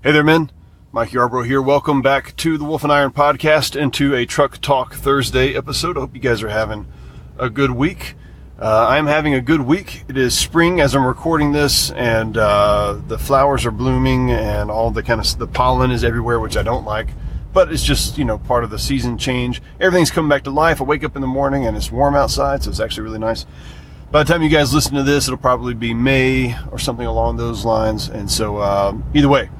Hey there, men. Mike Yarbrough here. Welcome back to the Wolf and Iron podcast and to a Truck Talk Thursday episode. I hope you guys are having a good week. I'm having a good week. It is spring as I'm recording this, and the flowers are blooming and all the the pollen is everywhere, which I don't like. But it's just, part of the season change. Everything's coming back to life. I wake up in the morning and it's warm outside, so it's actually really nice. By the time you guys listen to this, it'll probably be May or something along those lines. And so either way,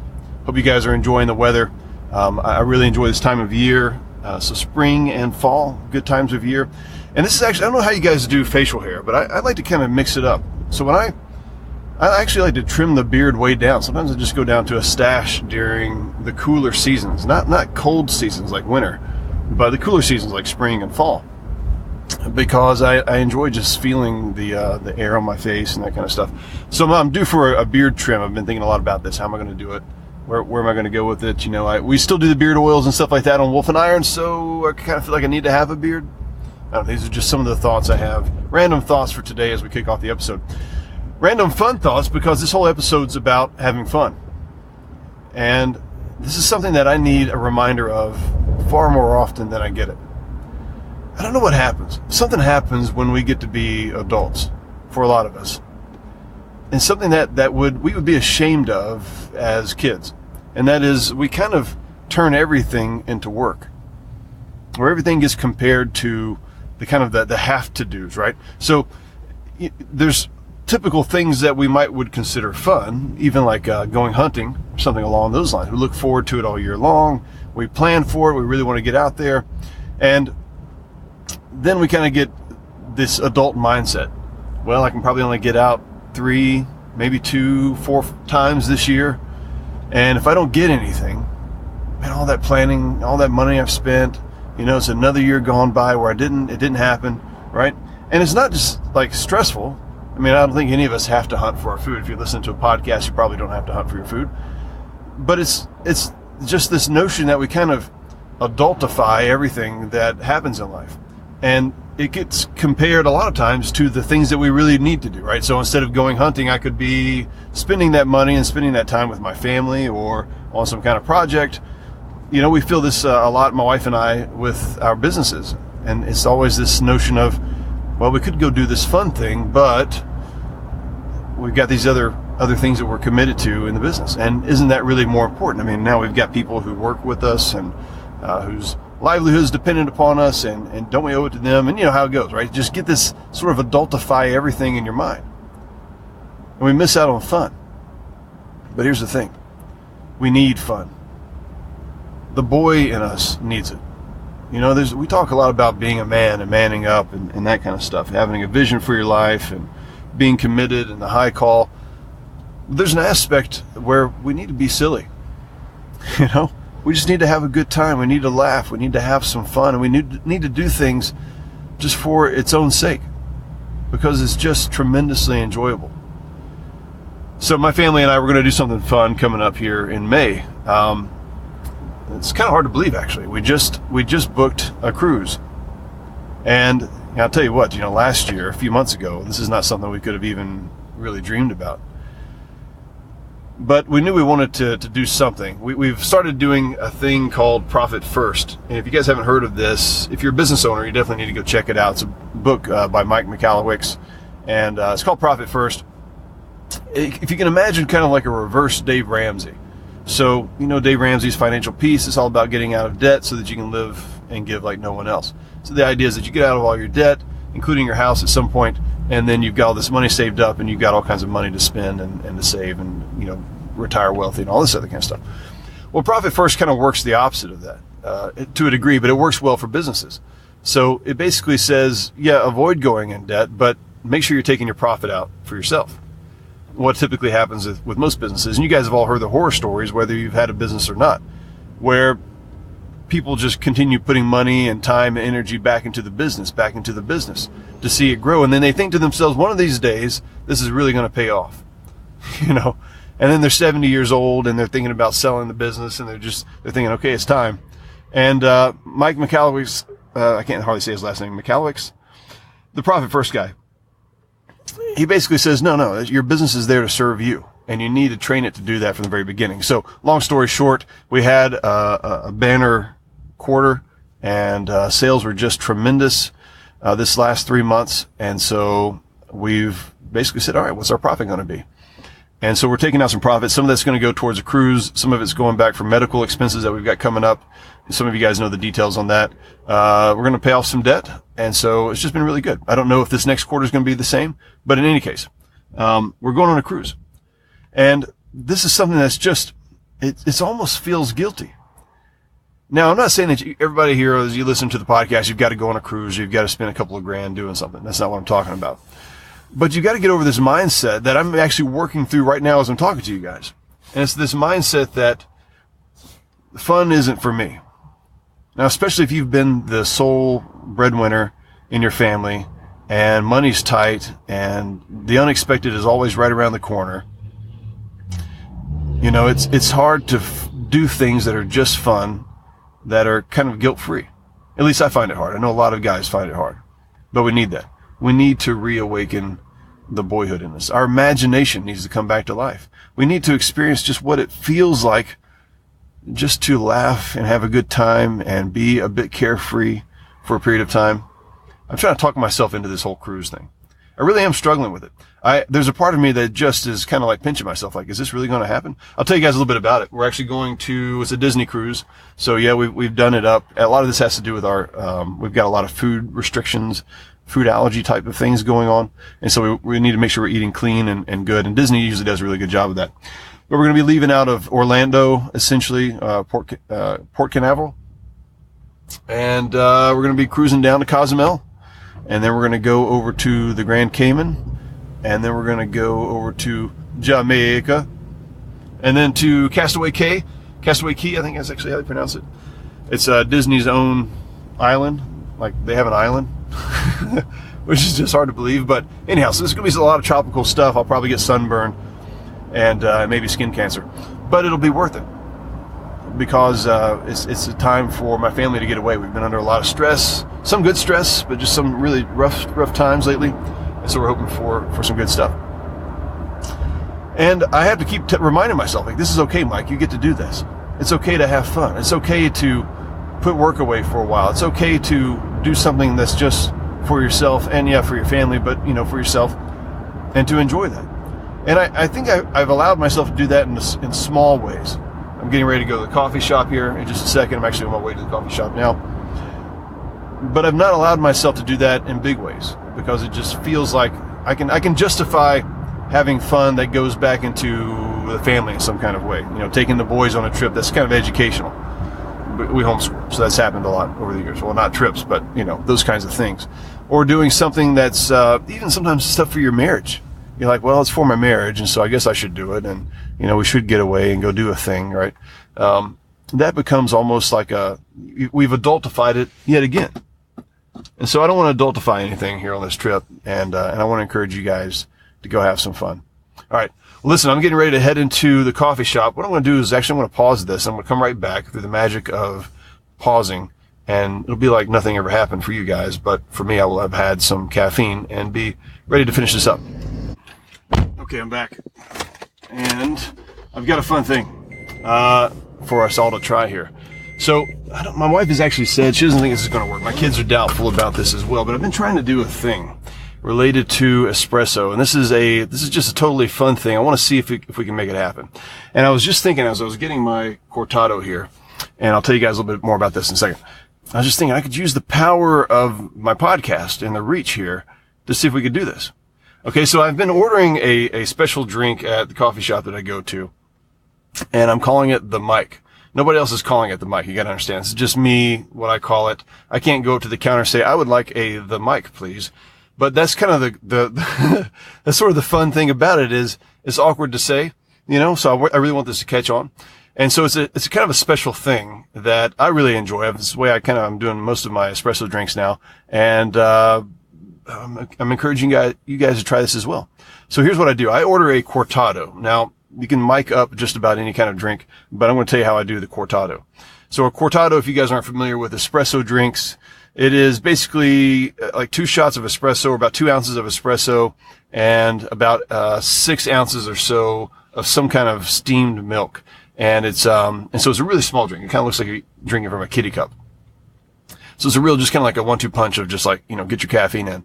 hope you guys are enjoying the weather. I really enjoy this time of year. So spring and fall, good times of year. And this is actually, I don't know how you guys do facial hair, but I like to kind of mix it up. So when I actually like to trim the beard way down. Sometimes I just go down to a stash during the cooler seasons, not cold seasons like winter, but the cooler seasons like spring and fall. Because I enjoy just feeling the air on my face and that kind of stuff. So I'm due for a beard trim. I've been thinking a lot about this. How am I going to do it? Where am I going to go with it? We still do the beard oils and stuff like that on Wolf and Iron, so I kind of feel like I need to have a beard. I don't know, these are just some of the thoughts I have. Random thoughts for today as we kick off the episode. Random fun thoughts, because this whole episode's about having fun. And this is something that I need a reminder of far more often than I get it. I don't know what happens. Something happens when we get to be adults, for a lot of us. And something that we would be ashamed of as kids. And that is, we kind of turn everything into work. Where everything gets compared to the have-to-dos, right? So there's typical things that we would consider fun, even like going hunting, or something along those lines. We look forward to it all year long. We plan for it. We really want to get out there. And then we kind of get this adult mindset. Well, I can probably only get out 3, maybe 2, 4 times this year. And if I don't get anything, man, all that planning, all that money I've spent, it's another year gone by where it didn't happen, right? And it's not just like stressful. I mean, I don't think any of us have to hunt for our food. If you listen to a podcast, you probably don't have to hunt for your food. But it's just this notion that we kind of adultify everything that happens in life. And it gets compared a lot of times to the things that we really need to do, right? So instead of going hunting, I could be spending that money and spending that time with my family or on some kind of project. We feel this a lot, my wife and I, with our businesses. And it's always this notion of, well, we could go do this fun thing, but we've got these other things that we're committed to in the business. And isn't that really more important? I mean, now we've got people who work with us and whose livelihood is dependent upon us, and don't we owe it to them? And you know how it goes, right? Just get this sort of adultify everything in your mind. And we miss out on fun. But here's the thing. We need fun. The boy in us needs it. We talk a lot about being a man and manning up and that kind of stuff, having a vision for your life and being committed and the high call. There's an aspect where we need to be silly. We just need to have a good time. We need to laugh. We need to have some fun. And we need to do things just for its own sake, because it's just tremendously enjoyable. So my family and I were going to do something fun coming up here in May. It's kind of hard to believe, actually. We just booked a cruise. And I'll tell you what, last year, a few months ago, this is not something we could have even really dreamed about. But we knew we wanted to do something. We've started doing a thing called Profit First. And if you guys haven't heard of this, if you're a business owner, you definitely need to go check it out. It's a book by Mike McCallowicks, and it's called Profit First. If you can imagine, kind of like a reverse Dave Ramsey. So, Dave Ramsey's Financial Peace is all about getting out of debt so that you can live and give like no one else. So the idea is that you get out of all your debt, including your house at some point, and then you've got all this money saved up and you've got all kinds of money to spend and to save and, retire wealthy and all this other kind of stuff. Well, Profit First kind of works the opposite of that to a degree, but it works well for businesses. So it basically says, avoid going in debt, but make sure you're taking your profit out for yourself. What typically happens with most businesses, and you guys have all heard the horror stories, whether you've had a business or not, where people just continue putting money and time and energy back into the business to see it grow. And then they think to themselves, one of these days, this is really going to pay off, and then they're 70 years old and they're thinking about selling the business and they're thinking, okay, it's time. And Mike McCallowicks, I can't hardly say his last name, McCallowicks, the Profit First guy, he basically says, no, your business is there to serve you. and you need to train it to do that from the very beginning. So long story short, we had a banner quarter, and sales were just tremendous this last 3 months. And so we've basically said, all right, what's our profit going to be? And so we're taking out some profit. Some of that's going to go towards a cruise. Some of it's going back for medical expenses that we've got coming up. Some of you guys know the details on that. We're going to pay off some debt. And so it's just been really good. I don't know if this next quarter is going to be the same, but in any case, we're going on a cruise. And this is something that's just, it almost feels guilty. Now, I'm not saying that everybody here, as you listen to the podcast, you've got to go on a cruise, you've got to spend a couple of grand doing something. That's not what I'm talking about. But you got to get over this mindset that I'm actually working through right now as I'm talking to you guys. And it's this mindset that fun isn't for me. Now, especially if you've been the sole breadwinner in your family and money's tight and the unexpected is always right around the corner. You know, it's hard to do things that are just fun, that are kind of guilt-free. At least I find it hard. I know a lot of guys find it hard, but we need that. We need to reawaken the boyhood in us. Our imagination needs to come back to life. We need to experience just what it feels like just to laugh and have a good time and be a bit carefree for a period of time. I'm trying to talk myself into this whole cruise thing. I really am struggling with it. There's a part of me that just is kind of like pinching myself, like, is this really going to happen? I'll tell you guys a little bit about it. We're actually going to, it's a Disney cruise. So yeah, we've done it up. A lot of this has to do with our, we've got a lot of food restrictions, food allergy type of things going on. And so we need to make sure we're eating clean and good. And Disney usually does a really good job of that. But we're going to be leaving out of Orlando, essentially, Port Canaveral. And, we're going to be cruising down to Cozumel. And then we're going to go over to the Grand Cayman. And then we're going to go over to Jamaica. And then to Castaway Cay. Castaway Cay, I think that's actually how they pronounce it. It's Disney's own island. Like, they have an island. Which is just hard to believe. But anyhow, so there's going to be a lot of tropical stuff. I'll probably get sunburn and maybe skin cancer. But it'll be worth it. Because it's a time for my family to get away. We've been under a lot of stress. Some good stress, but just some really rough times lately. And so we're hoping for some good stuff. And I have to keep reminding myself, like, this is okay, Mike. You get to do this. It's okay to have fun. It's okay to put work away for a while. It's okay to do something that's just for yourself and, yeah, for your family, but, you know, for yourself, and to enjoy that. And I think I've allowed myself to do that in small ways. I'm getting ready to go to the coffee shop here in just a second. I'm actually on my way to the coffee shop now. But I've not allowed myself to do that in big ways because it just feels like I can justify having fun that goes back into the family in some kind of way. You know, taking the boys on a trip that's kind of educational. We homeschool, so that's happened a lot over the years. Well, not trips, but, you know, those kinds of things. Or doing something that's even sometimes stuff for your marriage. You're like, well, it's for my marriage, and so I guess I should do it. And, you know, we should get away and go do a thing, right? That becomes almost like we've adultified it yet again. And so I don't want to adultify anything here on this trip. And I want to encourage you guys to go have some fun. All right. Listen, I'm getting ready to head into the coffee shop. What I'm going to do is actually I'm going to pause this. I'm going to come right back through the magic of pausing. And it'll be like nothing ever happened for you guys. But for me, I will have had some caffeine and be ready to finish this up. Okay, I'm back. And I've got a fun thing for us all to try here. So my wife has actually said she doesn't think this is going to work. My kids are doubtful about this as well. But I've been trying to do a thing related to espresso. And this is just a totally fun thing. I want to see if we can make it happen. And I was just thinking as I was getting my cortado here, and I'll tell you guys a little bit more about this in a second. I was just thinking I could use the power of my podcast and the reach here to see if we could do this. Okay, so I've been ordering a special drink at the coffee shop that I go to, and I'm calling it the mic. Nobody else is calling it the mic. You got to understand. It's just me, what I call it. I can't go up to the counter and say, I would like the mic, please. But that's kind of the that's sort of the fun thing about it is it's awkward to say, you know, so I really want this to catch on. And so it's a kind of a special thing that I really enjoy. This is the way I'm doing most of my espresso drinks now. And, I'm encouraging you guys to try this as well. So here's what I do. I order a cortado. Now, you can mic up just about any kind of drink, but I'm going to tell you how I do the cortado. So a cortado, if you guys aren't familiar with espresso drinks, it is basically like 2 shots of espresso, or about 2 ounces of espresso, and about 6 ounces or so of some kind of steamed milk. And and so it's a really small drink. It kind of looks like you're drinking from a kiddie cup. So it's a real, just kind of like a 1-2 punch of just like, get your caffeine in.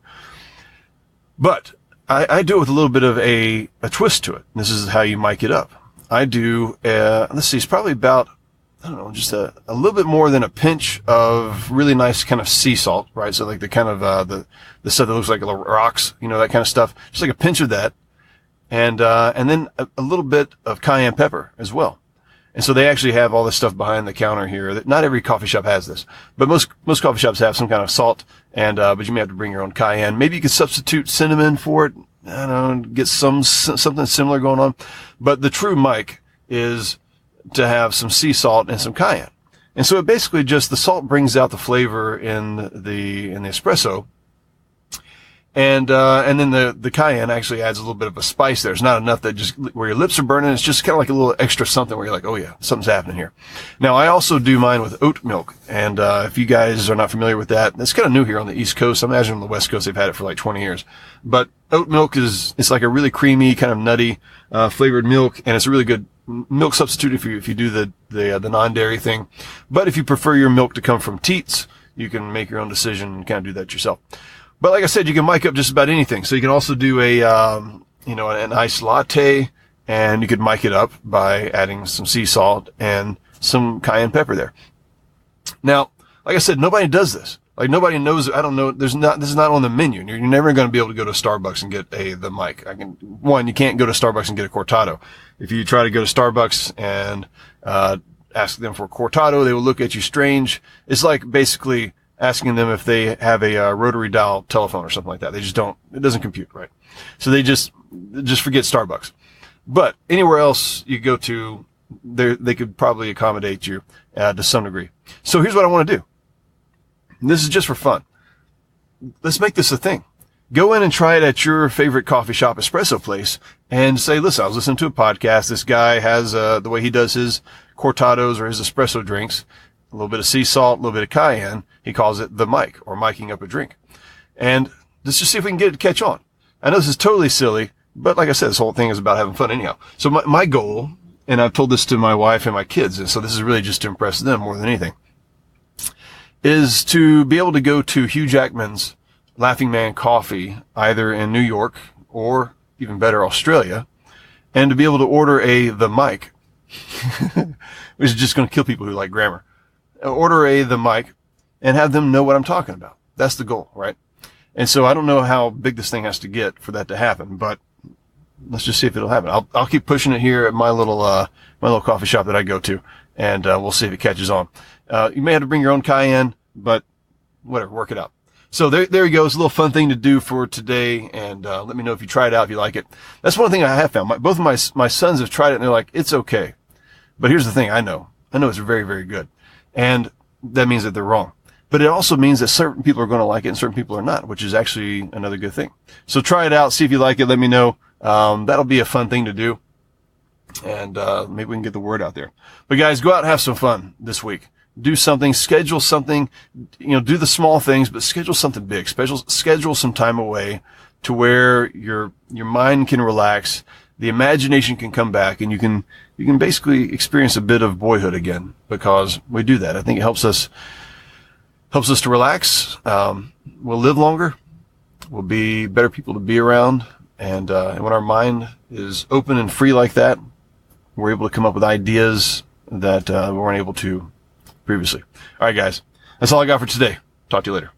But I do it with a little bit of a twist to it. This is how you mic it up. I do, let's see, it's probably about, I don't know, just a little bit more than a pinch of really nice kind of sea salt, right? So like the kind of, the stuff that looks like rocks, that kind of stuff. Just like a pinch of that. And then a little bit of cayenne pepper as well. And so they actually have all this stuff behind the counter here. That not every coffee shop has this, but most coffee shops have some kind of salt, and but you may have to bring your own cayenne. Maybe you could substitute cinnamon for it. I don't know, get something similar going on. But the true mic is to have some sea salt and some cayenne. And so it basically just, the salt brings out the flavor in the espresso. And then the cayenne actually adds a little bit of a spice there. It's not enough that just where your lips are burning. It's just kind of like a little extra something where you're like, oh yeah, something's happening here. Now, I also do mine with oat milk. And, if you guys are not familiar with that, it's kind of new here on the East Coast. I imagine on the West Coast, they've had it for like 20 years. But oat milk it's like a really creamy, kind of nutty, flavored milk. And it's a really good milk substitute if you do the non-dairy thing. But if you prefer your milk to come from teats, you can make your own decision and kind of do that yourself. But like I said, you can mic up just about anything. So you can also do an iced latte, and you could mic it up by adding some sea salt and some cayenne pepper there. Now, like I said, nobody does this. Like nobody knows. I don't know. This is not on the menu. You're never going to be able to go to Starbucks and get the mic. You can't go to Starbucks and get a cortado. If you try to go to Starbucks and ask them for a cortado, they will look at you strange. It's like basically asking them if they have a rotary dial telephone or something like that. They just don't, it doesn't compute, right? So they just forget Starbucks. But anywhere else you go to, they could probably accommodate you to some degree. So here's what I want to do. And this is just for fun. Let's make this a thing. Go in and try it at your favorite coffee shop espresso place and say, listen, I was listening to a podcast. This guy has, the way he does his cortados or his espresso drinks, a little bit of sea salt, a little bit of cayenne. He calls it the mic, or miking up a drink. And let's just see if we can get it to catch on. I know this is totally silly, but like I said, this whole thing is about having fun anyhow. So my goal, and I've told this to my wife and my kids, and so this is really just to impress them more than anything, is to be able to go to Hugh Jackman's Laughing Man Coffee, either in New York or even better, Australia, and to be able to order the mic, which is just going to kill people who like grammar. Order the mic and have them know what I'm talking about. That's the goal, right? And so I don't know how big this thing has to get for that to happen, but let's just see if it'll happen. I'll keep pushing it here at my little coffee shop that I go to, and we'll see if it catches on. You may have to bring your own cayenne, but whatever, work it out. So there you go. It's a little fun thing to do for today, and let me know if you try it out, if you like it. That's one thing I have found. Both of my sons have tried it, and they're like, it's okay. But here's the thing, I know it's very, very good. And that means that they're wrong. But it also means that certain people are going to like it and certain people are not, which is actually another good thing. So try it out, see if you like it, let me know. That'll be a fun thing to do. And maybe we can get the word out there. But guys, go out and have some fun this week. Do something, schedule something, do the small things, but schedule something big. Schedule some time away to where your mind can relax, the imagination can come back, and you can basically experience a bit of boyhood again, because we do that. I think it helps us to relax. We'll live longer. We'll be better people to be around. And when our mind is open and free like that, we're able to come up with ideas that we weren't able to previously. All right, guys. That's all I got for today. Talk to you later.